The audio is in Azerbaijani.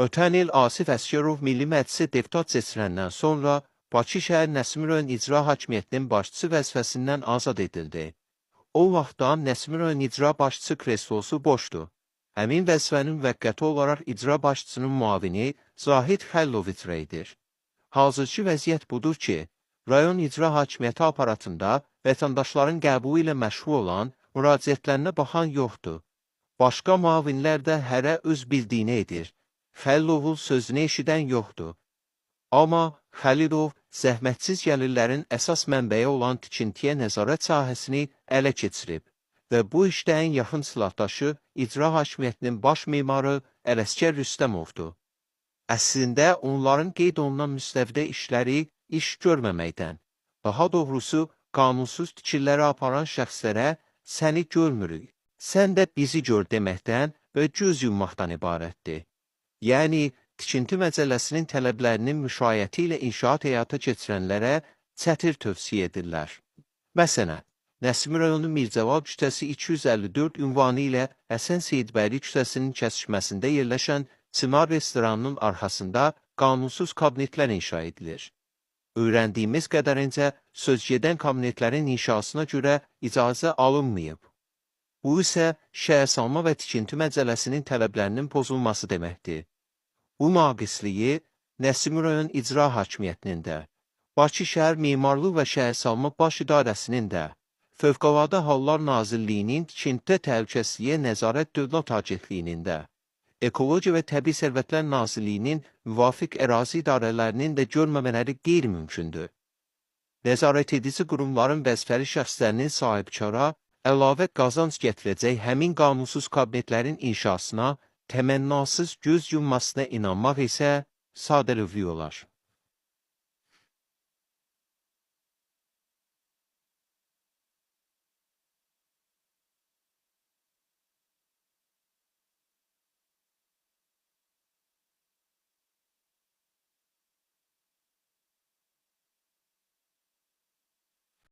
Ötən il Asif Əsgərov Milli Məclisə deputat seçiləndən sonra Bakı şəhər Nəsimi rayon icra hakimiyyətinin başçısı vəzifəsindən azad edildi. O vaxtdan Nəsimi rayon icra başçısı kreslosu boşdur. Həmin vəzifənin müvəqqəti olaraq icra başçısının müavini Zahid Xəllov icra edir. Hazırki vəziyyət budur ki, rayon icra hakimiyyəti aparatında vətəndaşların qəbulu ilə məşğul olan müraciətlərinə baxan yoxdur. Başqa müavinlər də hərə öz bildiyini edir. Xəllovun sözünü eşidən yoxdur. Amma Xəlilov zəhmətsiz gəlirlərin əsas mənbəyi olan tikintiyə nəzarət sahəsini ələ keçirib və bu işdə ən yaxın silahdaşı icra hakimiyyətinin baş mimarı Ələsgər Rüstəmovdur. Əslində onların qeyd olunan müstəvidə işləri iş görməməkdən, daha doğrusu qanunsuz tikililəri aparan şəxslərə səni görmürük, sən də bizi gör deməkdən və göz yummaqdan ibarətdir. Yəni, tikinti məcəlləsinin tələblərinin müşayiəti ilə inşaat həyata keçirənlərə çətir tövsiyə edirlər. Məsələn, Nəsimi rayonu Mirzəval küçəsi 254 ünvanı ilə Həsən Seyidbəyli küçəsinin kəsişməsində yerləşən Çinar restoranının arxasında qanunsuz kabinetlər inşa edilir. Öyrəndiyimiz qədərincə sözgedən kabinetlərin inşasına görə icazə alınmayıb. Bu isə şəhərsalma və tikinti məcəlləsinin tələblərinin pozulması deməkdir. Bu naqisliyi Nəsimi rayon icra hakimiyyətinin də, Bakı şəhər Memarlıq və Şəhərsalma Baş İdarəsinin də, Fövqəladə Hallar Nazirliyinin Tikintidə Təhlükəsizliyə Nəzarət Dövlət Agentliyinin də, Ekologiya və Təbii Sərvətlər Nazirliyinin müvafiq ərazi idarələrinin də görməmələri qeyri-mümkündür. Nəzarət edici qurumların vəzifəli şəxslərinin sahibkara əlavə qazanc gətirəcək həmin qanunsuz kabinetlərin inşasına təmənnasız göz yummasına inanmaq isə sadəlövlük olar.